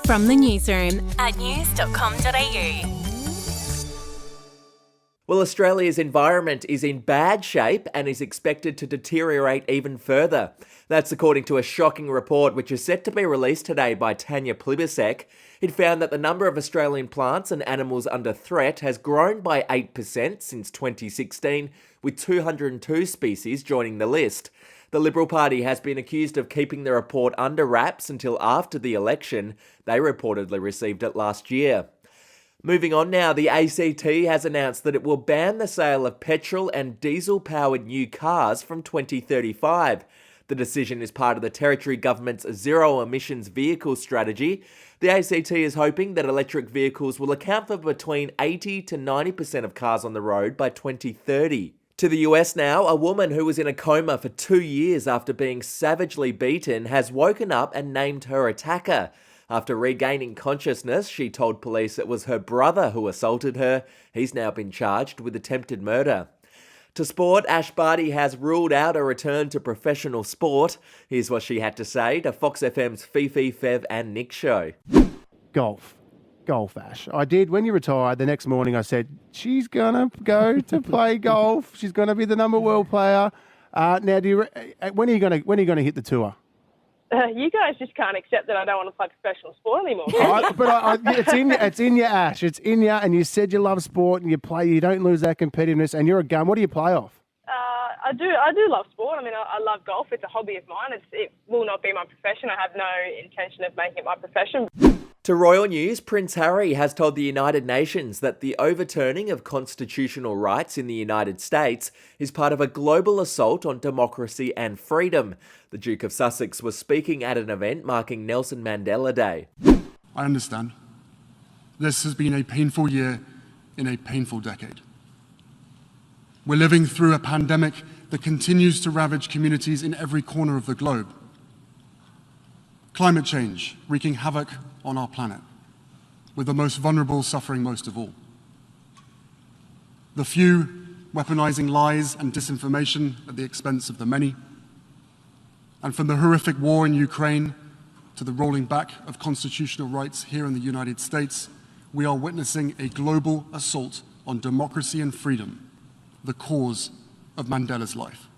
From the newsroom at news.com.au. Well, Australia's environment is in bad shape and is expected to deteriorate even further. That's according to a shocking report which is set to be released today by Tanya Plibersek. It found that the number of Australian plants and animals under threat has grown by 8% since 2016, with 202 species joining the list. The Liberal Party has been accused of keeping the report under wraps until after the election. They reportedly received it last year. Moving on now, the ACT has announced that it will ban the sale of petrol and diesel-powered new cars from 2035. The decision is part of the Territory Government's zero-emissions vehicle strategy. The ACT is hoping that electric vehicles will account for between 80 to 90% of cars on the road by 2030. To the US now, a woman who was in a coma for 2 years after being savagely beaten has woken up and named her attacker. After regaining consciousness, she told police it was her brother who assaulted her. He's now been charged with attempted murder. To sport, Ash Barty has ruled out a return to professional sport. Here's what she had to say to Fox FM's Fifi, Fev and Nick show. Golf, Ash. I did. When you retired, the next morning I said, she's going to go to play golf. She's going to be the number world player. Now, when are you going to hit the tour? You guys just can't accept that I don't want to play professional sport anymore. It's in you, Ash. It's in you, and you said you love sport and you play. You don't lose that competitiveness, and you're a gun. What do you play off? I do love sport. I mean, I love golf. It's a hobby of mine. It will not be my profession. I have no intention of making it my profession. To Royal News, Prince Harry has told the United Nations that the overturning of constitutional rights in the United States is part of a global assault on democracy and freedom. The Duke of Sussex was speaking at an event marking Nelson Mandela Day. I understand. This has been a painful year in a painful decade. We're living through a pandemic that continues to ravage communities in every corner of the globe. Climate change wreaking havoc on our planet, with the most vulnerable suffering most of all. The few weaponizing lies and disinformation at the expense of the many. And from the horrific war in Ukraine to the rolling back of constitutional rights here in the United States, we are witnessing a global assault on democracy and freedom, the cause of Mandela's life.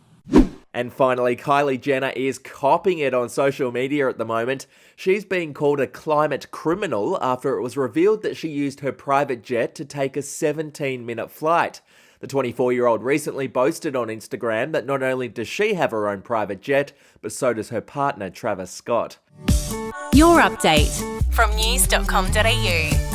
And finally, Kylie Jenner is copping it on social media at the moment. She's being called a climate criminal after it was revealed that she used her private jet to take a 17-minute flight. The 24-year-old recently boasted on Instagram that not only does she have her own private jet, but so does her partner, Travis Scott. Your update from news.com.au.